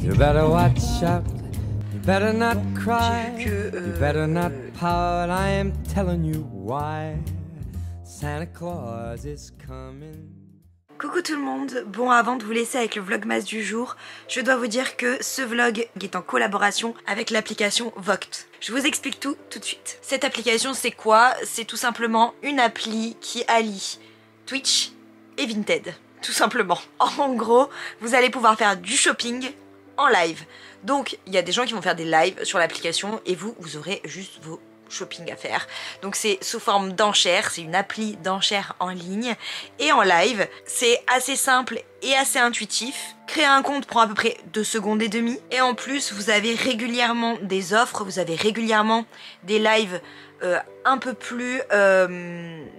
You better watch out. You better not cry. You better not pout. I am telling you why. Santa Claus is coming. Coucou tout le monde, bon avant de vous laisser avec le vlogmas du jour, je dois vous dire que ce vlog est en collaboration avec l'application Vogt. Je vous explique tout de suite. Cette application c'est quoi? C'est tout simplement une appli qui allie Twitch et Vinted, tout simplement. En gros, vous allez pouvoir faire du shopping en live. Donc il y a des gens qui vont faire des lives sur l'application et vous aurez juste vos shopping à faire. Donc c'est sous forme d'enchères, c'est une appli d'enchères en ligne et en live. C'est assez simple et assez intuitif. Créer un compte prend à peu près 2 secondes et demie et en plus vous avez régulièrement des offres, vous avez régulièrement des lives un peu plus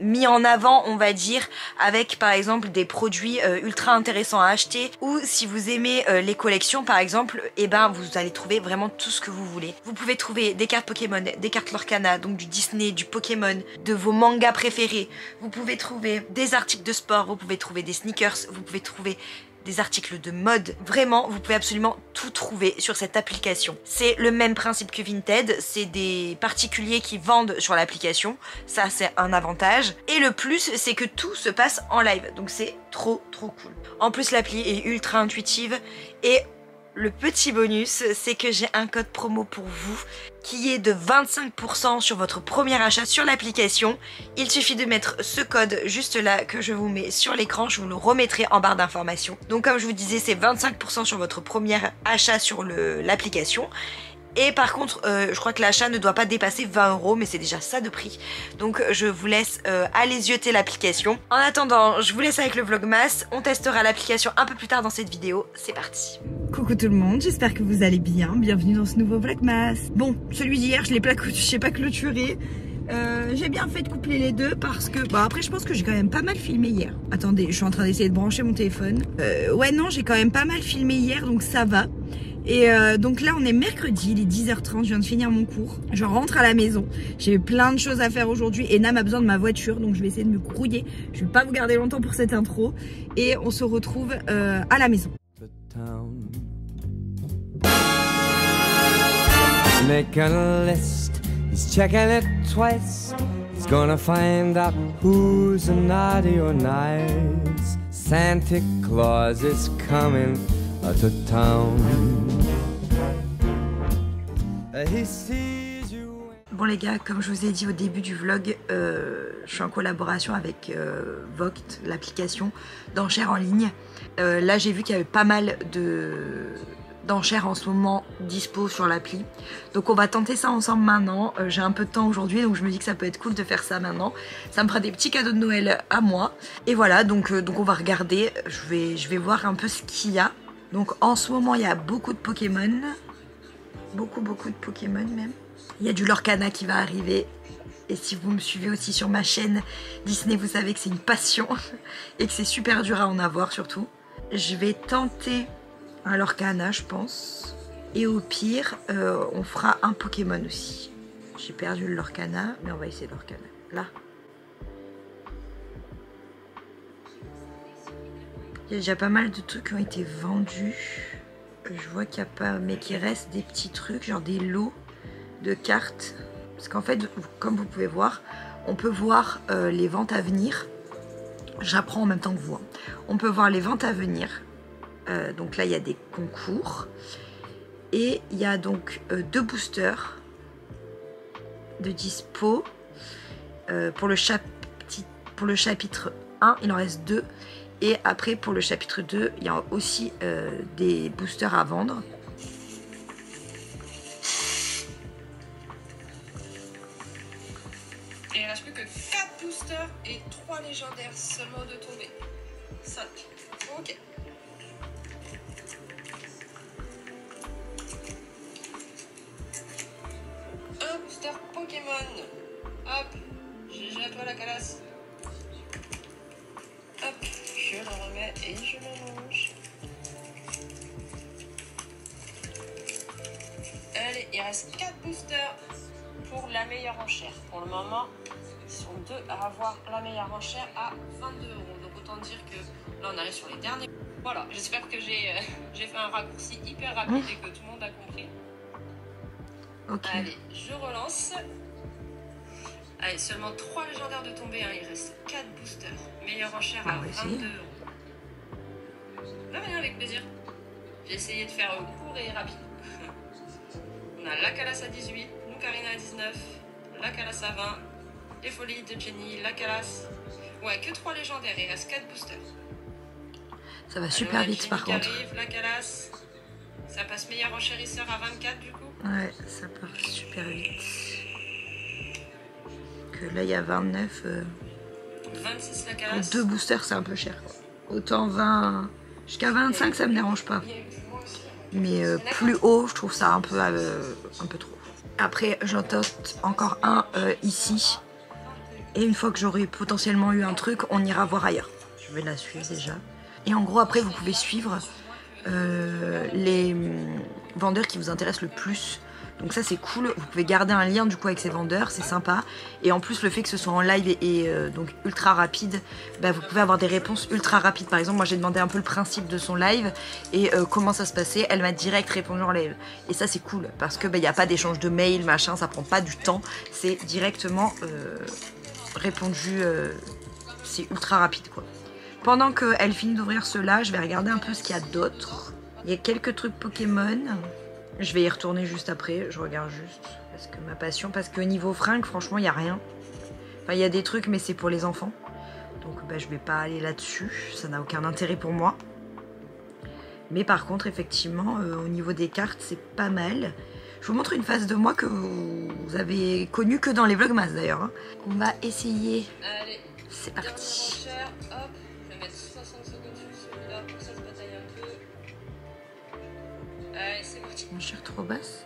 mis en avant, on va dire, avec par exemple des produits ultra intéressants à acheter, ou si vous aimez les collections par exemple, et ben vous allez trouver vraiment tout ce que vous voulez. Vous pouvez trouver des cartes Pokémon, des cartes Lorcana, donc du Disney, du Pokémon, de vos mangas préférés. Vous pouvez trouver des articles de sport, vous pouvez trouver des sneakers, vous pouvez trouver des articles de mode. Vraiment, vous pouvez absolument tout trouver sur cette application. C'est le même principe que Vinted, c'est des particuliers qui vendent sur l'application. Ça, c'est un avantage. Et le plus, c'est que tout se passe en live. Donc c'est trop cool. En plus, l'appli est ultra intuitive et le petit bonus, c'est que j'ai un code promo pour vous qui est de 25% sur votre premier achat sur l'application. Il suffit de mettre ce code juste là que je vous mets sur l'écran, je vous le remettrai en barre d'informations. Donc comme je vous disais, c'est 25% sur votre premier achat sur l'application. Et par contre, je crois que l'achat ne doit pas dépasser 20 €, mais c'est déjà ça de prix. Donc je vous laisse aller zioter l'application. En attendant, je vous laisse avec le vlogmas. On testera l'application un peu plus tard dans cette vidéo. C'est parti. Coucou tout le monde, j'espère que vous allez bien. Bienvenue dans ce nouveau vlogmas. Bon, celui d'hier, je l'ai pas clôturé. J'ai bien fait de coupler les deux parce que... Bon, après, je pense que j'ai quand même pas mal filmé hier. Attendez, je suis en train d'essayer de brancher mon téléphone. Ouais, non, j'ai quand même pas mal filmé hier, donc ça va. Et donc là on est mercredi, il est 10h30, je viens de finir mon cours. Je rentre à la maison, j'ai plein de choses à faire aujourd'hui et Nam a besoin de ma voiture, donc je vais essayer de me grouiller. Je vais pas vous garder longtemps pour cette intro et on se retrouve à la maison. Making a list, he's checking it twice. He's gonna find out who's naughty or nice. Santa Claus is coming to town. He sees you. Bon les gars, comme je vous ai dit au début du vlog, je suis en collaboration avec Vogt, l'application d'enchères en ligne. Là j'ai vu qu'il y avait pas mal d'enchères en ce moment dispo sur l'appli. Donc on va tenter ça ensemble maintenant. J'ai un peu de temps aujourd'hui, donc je me dis que ça peut être cool de faire ça maintenant. Ça me fera des petits cadeaux de Noël à moi. Et voilà, donc on va regarder. Je vais voir un peu ce qu'il y a. Donc en ce moment il y a beaucoup de Pokémon. Beaucoup de Pokémon même. Il y a du Lorcana qui va arriver. Et si vous me suivez aussi sur ma chaîne Disney, vous savez que c'est une passion. Et que c'est super dur à en avoir surtout. Je vais tenter un Lorcana je pense. Et au pire on fera un Pokémon aussi. J'ai perdu le Lorcana, mais on va essayer le Lorcana. Là. Il y a déjà pas mal de trucs qui ont été vendus. Je vois qu'il n'y a pas... Mais qu'il reste des petits trucs, genre des lots de cartes. Parce qu'en fait, comme vous pouvez voir, on peut voir les ventes à venir. J'apprends en même temps que vous. On peut voir les ventes à venir. Donc là, il y a des concours. Et il y a donc 2 boosters de dispo. Pour le chapitre 1, il en reste 2. Et après pour le chapitre 2, il y a aussi des boosters à vendre. Et il ne reste plus que 4 boosters et 3 légendaires seulement de tomber. 5. Ok. Un booster Pokémon. Hop. GG à toi la calasse. Hop. Je le remets et je le mange. Allez, il reste 4 boosters pour la meilleure enchère. Pour le moment, ils sont 2 à avoir la meilleure enchère à 22 €. Donc autant dire que là on arrive sur les derniers. Voilà, j'espère que j'ai fait un raccourci hyper rapide et que tout le monde a compris. Ok. Allez, je relance. Allez, seulement 3 légendaires de tomber, hein. Il reste 4 boosters. Meilleure enchère à 22 €. Bah rien, avec plaisir. J'ai essayé de faire court et rapide. On a la Calas à 18, Noukarina à 19, la Calas à 20, les folies de Jenny, la Calas. Ouais, que 3 légendaires, il reste 4 boosters. Ça va super vite par contre. Arrive, la Calas. Ça passe meilleur enchérisseur à 24 du coup. Ouais, ça part super vite. Que là il y a 29. 26 la Pour Calas. 2 boosters c'est un peu cher quoi. Autant 20 jusqu'à 25 ça me dérange pas. Mais plus haut je trouve ça un peu trop. Après j'en tente encore un ici. Et une fois que j'aurai potentiellement eu un truc, on ira voir ailleurs. Je vais la suivre déjà. Et en gros après vous pouvez suivre les vendeurs qui vous intéressent le plus. Donc ça c'est cool, vous pouvez garder un lien du coup avec ces vendeurs, c'est sympa. Et en plus le fait que ce soit en live et donc ultra rapide, bah, vous pouvez avoir des réponses ultra rapides. Par exemple moi j'ai demandé un peu le principe de son live et comment ça se passait, elle m'a direct répondu en live. Et ça c'est cool parce que bah, y a pas d'échange de mail, machin, ça prend pas du temps, c'est directement répondu, c'est ultra rapide quoi. Pendant qu'elle finit d'ouvrir cela, je vais regarder un peu ce qu'il y a d'autre. Il y a quelques trucs Pokémon. Je vais y retourner juste après. Je regarde juste parce que ma passion. Parce que niveau fringues, franchement, il n'y a rien. Enfin, il y a des trucs, mais c'est pour les enfants. Donc, bah, je vais pas aller là-dessus. Ça n'a aucun intérêt pour moi. Mais par contre, effectivement, au niveau des cartes, c'est pas mal. Je vous montre une face de moi que vous avez connue que dans les Vlogmas d'ailleurs. On va essayer. Allez, c'est parti. Hop. 60 secondes sur celui-là pour que ça se bataille un peu. Allez, c'est parti. Enchère trop basse.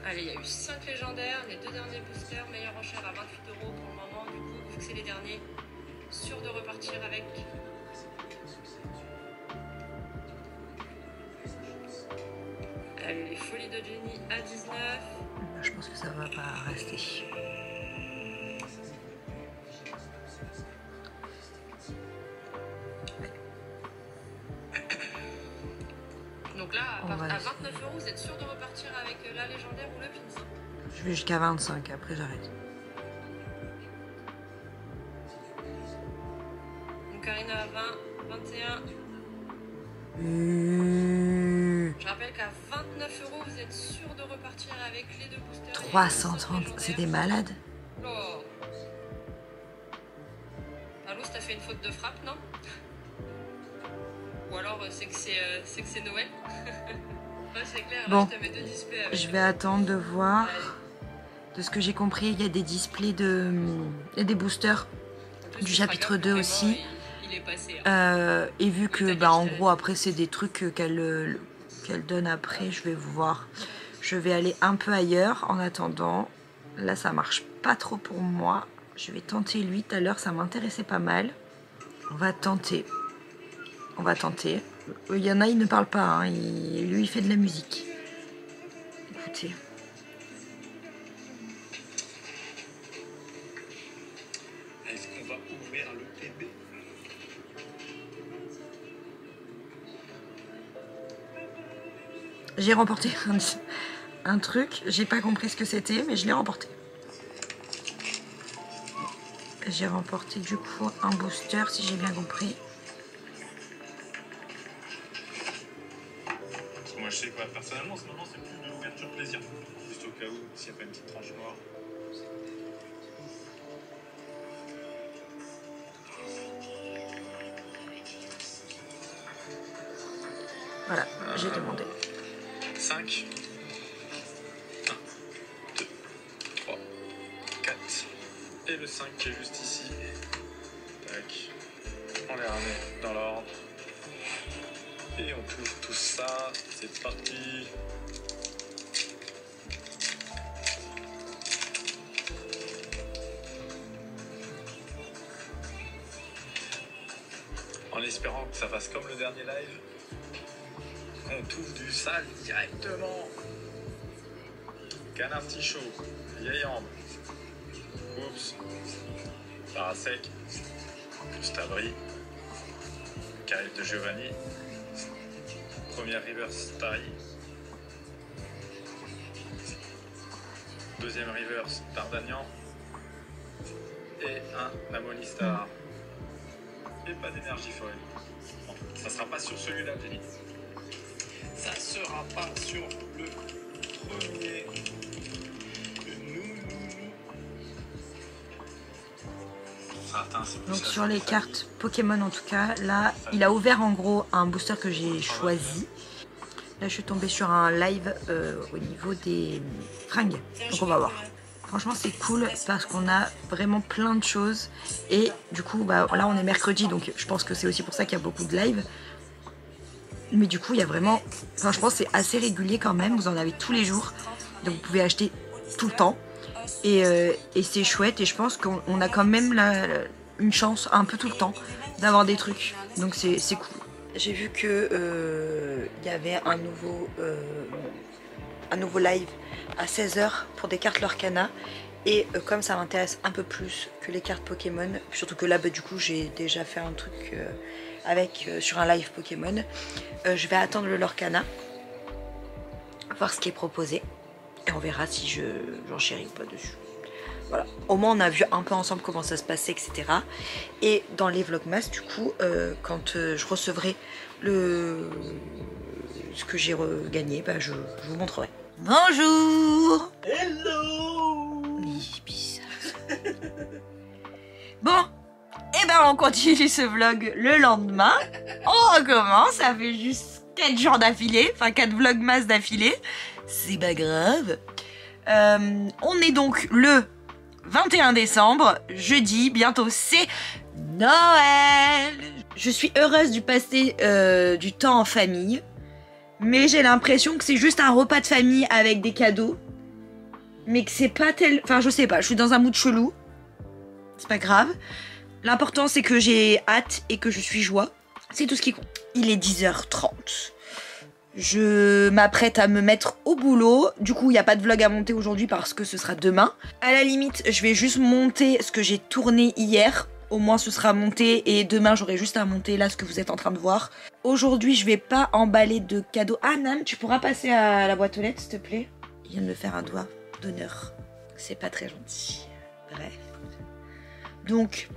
Allez, il y a eu 5 légendaires, les 2 derniers boosters, meilleure enchère à 28 € pour le moment. Du coup, vu que c'est les derniers, sûr de repartir avec. Allez, les folies de Jenny à 19. Je pense que ça va pas rester. Donc là, à 29 €, vous êtes sûr de repartir avec la légendaire ou le pins? Je vais jusqu'à 25, après j'arrête. Donc Karina à 20, 21. Je rappelle qu'à 29 €, vous êtes sûr de repartir avec les 2 boosters. 330, c'est des malades. Oh. Allô, t'as fait une faute de frappe, non? Ou alors c'est que c'est Noël. Ouais, c'est clair, bon, là, je te mets 2 displays avec. Je vais attendre de voir. De ce que j'ai compris, il y a des displays de... Il y a des boosters du chapitre 2 aussi. Il est passé, et vu que, bah, en gros, après, c'est des trucs qu'elle donne après, je vais voir. Je vais aller un peu ailleurs en attendant. Là, ça marche pas trop pour moi. Je vais tenter lui. Tout à l'heure, ça m'intéressait pas mal. On va tenter. On va tenter. Il y en a, il ne parle pas. Hein. Lui, il fait de la musique. Écoutez. Est-ce qu'on va ouvrir le PB? J'ai remporté un truc. J'ai pas compris ce que c'était, mais je l'ai remporté. J'ai remporté du coup un booster, si j'ai bien compris. Moi je sais quoi, personnellement en ce moment c'est plus de l'ouverture plaisir. Juste au cas où, s'il n'y a pas une petite tranche noire. Voilà, j'ai demandé. 5. 1, 2, 3, 4. Et le 5 qui est juste ici. Tac. On les remet dans l'ordre. Et on touche tout ça. C'est parti. En espérant que ça fasse comme le dernier live. On touche du sale directement. Canard petit chaud. Vieille ambre. Oups. Parasec. Stabri, Carrière de Giovanni, première reverse Tari, deuxième reverse D'Artagnan et un Amonistar. Et pas d'énergie folle. Bon, ça sera pas sur celui-là, Jenny. Ça sera pas sur le premier. Donc sur les cartes Pokémon en tout cas, là il a ouvert en gros un booster que j'ai choisi. Là je suis tombée sur un live au niveau des fringues, donc on va voir. Franchement c'est cool parce qu'on a vraiment plein de choses et du coup bah, là on est mercredi donc je pense que c'est aussi pour ça qu'il y a beaucoup de live. Mais du coup il y a vraiment, enfin je pense que c'est assez régulier quand même, vous en avez tous les jours donc vous pouvez acheter tout le temps. Et c'est chouette et je pense qu'on a quand même une chance un peu tout le temps d'avoir des trucs, donc c'est cool. J'ai vu que y avait un nouveau live à 16 h pour des cartes Lorcana et comme ça m'intéresse un peu plus que les cartes Pokémon, surtout que là bah, du coup j'ai déjà fait un truc sur un live Pokémon, je vais attendre le Lorcana, voir ce qui est proposé. Et on verra si j'en chéris ou pas dessus. Voilà. Au moins on a vu un peu ensemble comment ça se passait, etc. Et dans les vlogmas, du coup, quand je recevrai ce que j'ai gagné, bah, je vous montrerai. Bonjour. Hello. Bizarre. Bon, et ben on continue ce vlog le lendemain. On recommence, ça fait juste 4 jours d'affilée, enfin 4 vlogmas d'affilée. C'est pas grave. On est donc le 21 décembre, jeudi, bientôt c'est Noël. Je suis heureuse de passer du temps en famille, mais j'ai l'impression que c'est juste un repas de famille avec des cadeaux, mais que c'est pas tel... Enfin je sais pas, je suis dans un mood chelou, c'est pas grave. L'important c'est que j'ai hâte et que je suis joie, c'est tout ce qui compte. Il est 10h30. Je m'apprête à me mettre au boulot. Du coup, il n'y a pas de vlog à monter aujourd'hui parce que ce sera demain. À la limite, je vais juste monter ce que j'ai tourné hier. Au moins, ce sera monté et demain, j'aurai juste à monter là ce que vous êtes en train de voir. Aujourd'hui, je vais pas emballer de cadeaux. Ah, Nam, tu pourras passer à la boîte aux lettres, s'il te plaît? Il vient de me faire un doigt d'honneur. C'est pas très gentil. Bref. Donc...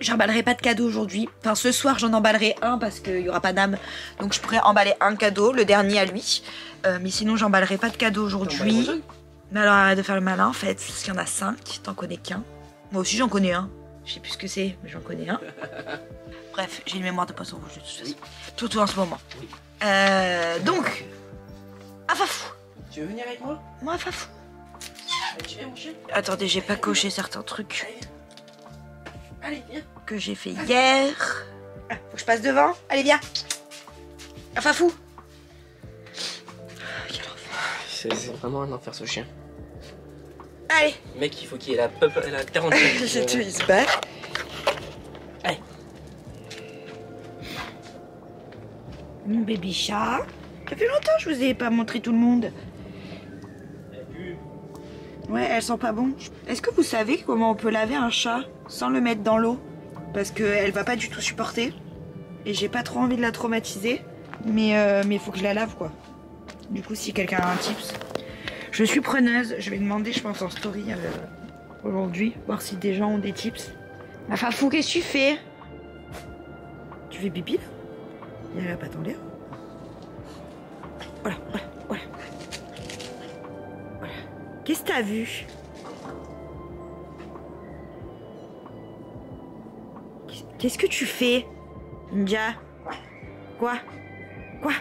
j'emballerai pas de cadeau aujourd'hui. Enfin, ce soir, j'en emballerai un parce qu'il y aura pas d'âme. Donc, je pourrais emballer un cadeau, le dernier à lui. Mais sinon, j'emballerai pas de cadeau aujourd'hui. Mais alors, arrête de faire le malin en fait. Parce qu'il y en a 5. T'en connais qu'un. Moi aussi, j'en connais un. Je sais plus ce que c'est, mais j'en connais un. Bref, j'ai une mémoire de poisson rouge de toute façon. Surtout en ce moment. Oui. Donc, à Fafou. Tu veux venir avec moi? Moi, à Fafou. Tu viens, mon chien? Attendez, j'ai pas coché certains trucs. Allez, viens. Que j'ai fait hier. Ah, faut que je passe devant. Allez, viens. Ah, Fafou. C'est vraiment un enfer ce chien. Allez. Mec, il faut qu'il ait la quarantaine. Il se bat. Allez. Mon baby chat. Ça fait longtemps que je vous ai pas montré tout le monde. Ouais, elles sont pas bonnes. Est-ce que vous savez comment on peut laver un chat sans le mettre dans l'eau? Parce qu'elle va pas du tout supporter. Et j'ai pas trop envie de la traumatiser. Mais faut que je la lave, quoi. Du coup, si quelqu'un a un tips, je suis preneuse. Je vais demander, je pense, en story aujourd'hui. Voir si des gens ont des tips. Ma Fafou, qu'est-ce que tu fais? Tu fais pipi, là? Il y a la patte en l'air. Voilà, voilà, voilà. Voilà. Qu'est-ce que t'as vu? Qu'est-ce que tu fais, Ninja? Quoi? Quoi?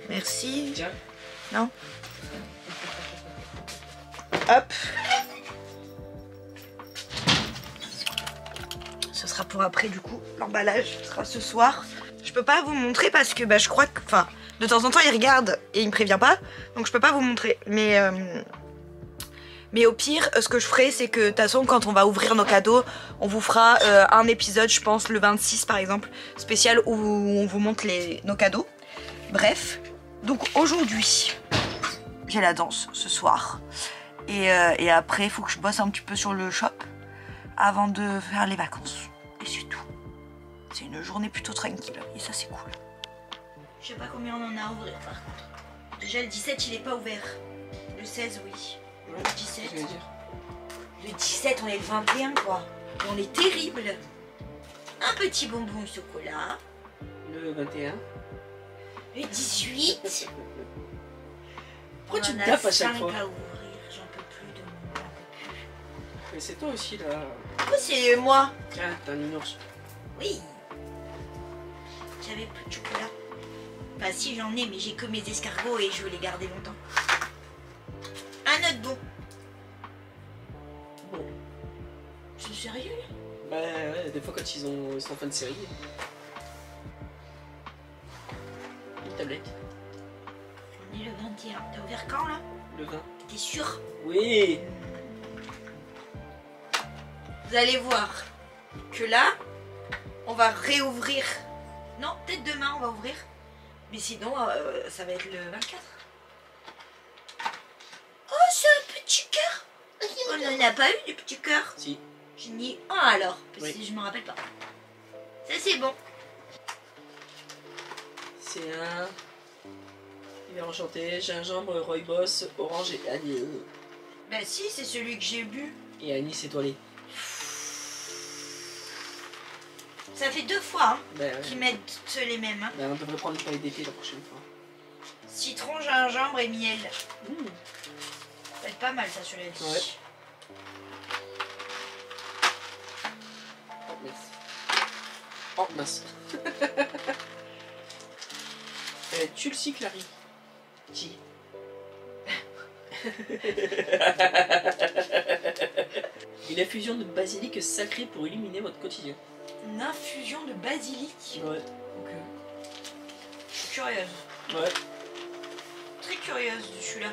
Merci. Tiens. Non. Hop. Ce sera pour après, du coup. L'emballage sera ce soir. Je peux pas vous montrer parce que je crois que... Enfin, de temps en temps, il regarde et il me prévient pas. Donc je peux pas vous montrer. Mais au pire, ce que je ferai, c'est que de toute façon, quand on va ouvrir nos cadeaux, on vous fera un épisode, je pense, le 26 par exemple, spécial où on vous montre nos cadeaux. Bref, donc aujourd'hui, j'ai la danse ce soir. Et après, il faut que je bosse un petit peu sur le shop avant de faire les vacances. Et c'est tout. C'est une journée plutôt tranquille. Et ça, c'est cool. Je sais pas combien on en a à ouvrir par contre. Déjà, le 17, il est pas ouvert. Le 16, oui. Le 17. Je vais dire. Le 17, on est le 21, quoi. Et on est terrible. Un petit bonbon au chocolat. Le 21. Le 18. Pourquoi tu On me en a tapes à chaque 5 fois? à ouvrir. J'en peux plus de mon. J'en peux plus. Mais c'est toi aussi là. Oh, c'est moi. Tiens, t'as un ours. Oui. J'avais plus de chocolat. Enfin, si, j'en ai, mais j'ai que mes escargots et je veux les garder longtemps. Un autre bon. Bon. C'est sérieux là? Bah ouais, des fois quand ils sont en fin de série. Une tablette. On est le 21. T'as ouvert quand là? Le 20. T'es sûr? Oui. Vous allez voir que là, on va réouvrir. Non, peut-être demain on va ouvrir. Mais sinon, ça va être le 24. Oh, c'est un petit cœur. On n'en a pas eu du petit cœur. Si. J'ai mis un alors, parce Oui. que je me rappelle pas. Ça c'est bon. C'est un. Hiver enchanté, gingembre, rooibos, orange et anis. Bah si, c'est celui que j'ai bu. Et anis étoilé. Ça fait 2 fois hein, Bah ouais. qu'ils mettent les mêmes. Hein. Bah, on devrait prendre une paille d'été la prochaine fois. Citron, gingembre et miel. Mmh. Ça va être pas mal ça, celui-là. Ouais. Oh mince. Oh mince. Tulsi Clary. Qui? Une infusion de basilic sacré pour illuminer votre quotidien. Une infusion de basilic. Ouais. Ok. Je suis curieuse. Ouais. Très curieuse de celui-là.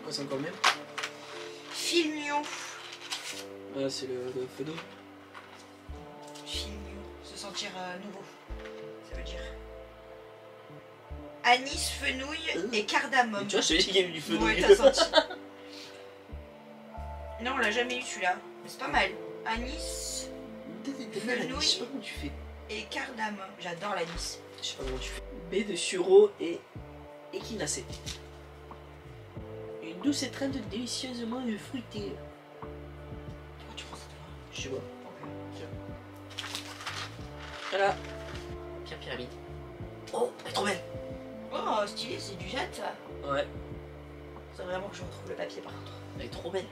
Quoi, c'est encore le même? Filmio. Ouais, c'est le fenouil. Filmio. Se sentir nouveau. Ça veut dire. Anis, fenouil et cardamome. Et tu vois, je te dis qu'il y a eu du fenouil. Ouais, t'as senti. Non, on l'a jamais eu celui-là. Mais c'est pas mal. Anis Je sais pas comment tu fais. et cardamome. J'adore l'anis. Je sais pas comment tu fais. Baie de sureau et échinacée. Une douce étreinte délicieusement fruitée. Pourquoi tu prends ça toi? Je sais pas. Voilà. Pierre pyramide. Oh, elle est trop belle. Oh, stylé, c'est du jet ça. Ouais. C'est vraiment que je retrouve le papier par contre. Elle est trop belle.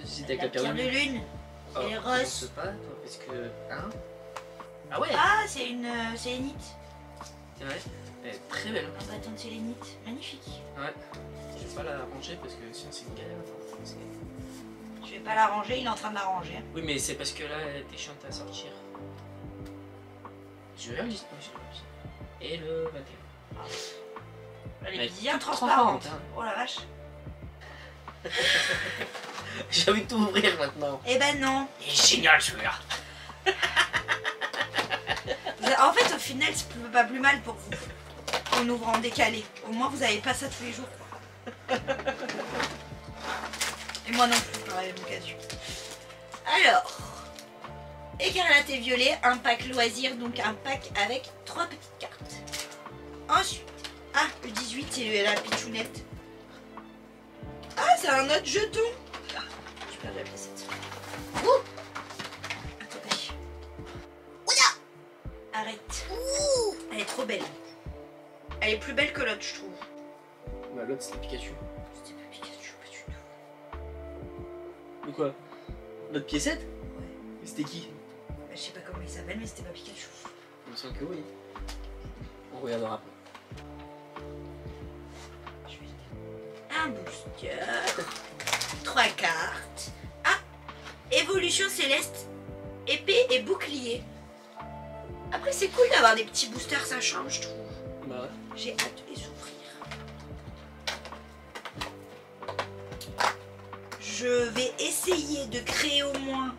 C'était avec La la pierre de pyramide. lune. Oh, et les je roses. sais pas, toi, parce que. Hein? Ah ouais. Ah, c'est une sélénite. C'est vrai. Elle est très belle. Un bâton de sélénite. Magnifique. Ouais. Je vais pas la ranger parce que sinon c'est une galère. Je vais pas la ranger, il est en train de la ranger. Oui, mais c'est parce que là, elle était chiante à sortir. Je vais regarder. Et le 21. Elle Elle est est bien toute transparente. transparente, hein. Oh la vache. J'ai envie de tout ouvrir maintenant. Eh ben non. Il est génial celui-là. En fait, au final, c'est pas plus mal pour vous. On ouvre en décalé. Au moins, vous avez pas ça tous les jours. Et moi non plus, par la même occasion. Alors, écarlate et violet, un pack loisir, donc un pack avec 3 petites cartes. Ensuite, ah, le 18, c'est la pitchounette. Ah, c'est un autre jeton. Je perds la placette. Ouh. Attendez. Oula. Arrête. Ouh. Elle est trop belle. Elle est plus belle que l'autre, je trouve. Bah, l'autre c'était Pikachu. C'était pas Pikachu, pas du tout. Mais quoi? Notre piécette? Ouais. Mais c'était qui? Je sais pas comment il s'appelle, mais c'était pas Pikachu. Il me semble que oui. On regardera après. Un booster. 3 cartes. Ah, évolution céleste, épée et bouclier. Après, c'est cool d'avoir des petits boosters, ça change, je trouve. Bah ouais. J'ai hâte de les ouvrir. Je vais essayer de créer au moins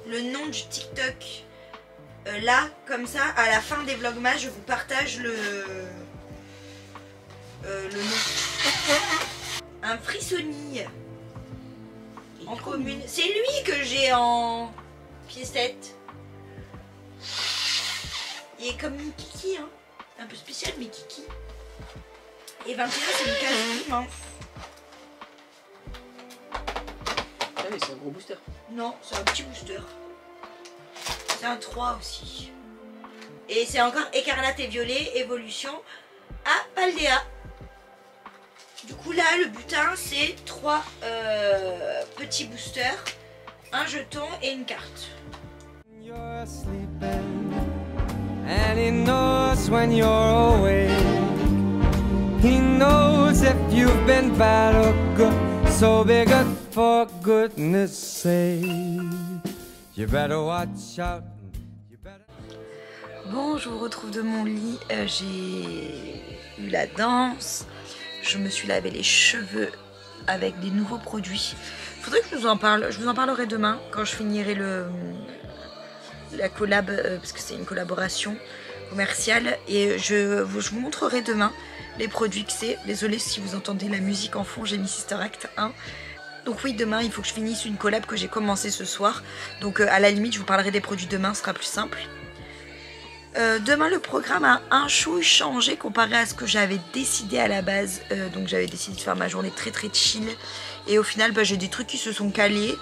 le nom du TikTok. Là, comme ça, à la fin des vlogmas, je vous partage le nom. un frissonille en commune. C'est lui que j'ai en piécette. Il est comme une kiki, hein. Un peu spécial, mais kiki. Et 21, c'est une case mince. Ah oui, c'est un gros booster. Non, c'est un petit booster. C'est un 3 aussi. Et c'est encore écarlate et violet, évolution à Paldea. Du coup là, le butin, c'est 3 petits boosters, un jeton et une carte. You're sleeping, and he knows when you're awake. He knows if you've been bad or good, so be good for goodness sake. You better watch out. You better... Bon, je vous retrouve de mon lit. J'ai eu la danse. Je me suis lavé les cheveux avec des nouveaux produits. Faudrait que je vous en parle. Je vous en parlerai demain quand je finirai la collab, parce que c'est une collaboration commerciale. Et je vous montrerai demain les produits que c'est. Désolée si vous entendez la musique en fond, j'ai mis Sister Act 1. Donc oui, demain, il faut que je finisse une collab que j'ai commencé ce soir. Donc à la limite, je vous parlerai des produits demain, ce sera plus simple. Demain, le programme a un chouille changé comparé à ce que j'avais décidé à la base. Donc j'avais décidé de faire ma journée très très chill. Et au final, j'ai des trucs qui se sont calés.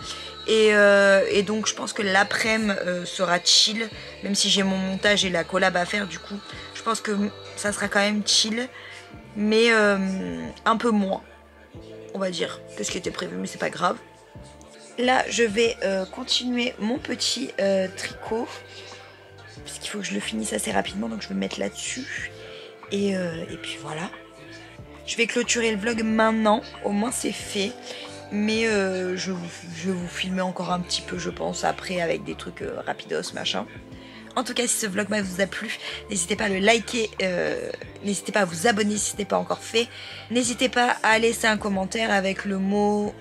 Et donc je pense que l'après-midi sera chill. Même si j'ai mon montage et la collab à faire, du coup, je pense que ça sera quand même chill. Mais un peu moins, on va dire, que ce qui était prévu, mais c'est pas grave. Là, je vais continuer mon petit tricot. Parce qu'il faut que je le finisse assez rapidement, donc je vais me mettre là-dessus. Et puis voilà. Je vais clôturer le vlog maintenant, au moins c'est fait. Mais je vais vous filmer encore un petit peu, je pense, après avec des trucs rapidos, machin. En tout cas, si ce vlog vous a plu, n'hésitez pas à le liker, n'hésitez pas à vous abonner si ce n'est pas encore fait. N'hésitez pas à laisser un commentaire avec le mot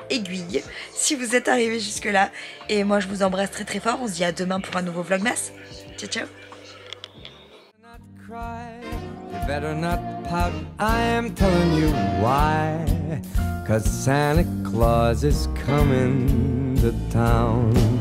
aiguille si vous êtes arrivé jusque là. Et moi je vous embrasse très très fort, on se dit à demain pour un nouveau vlogmas. Ciao ciao. You better not pout, I am telling you why. 'Cause Santa Claus is coming to town.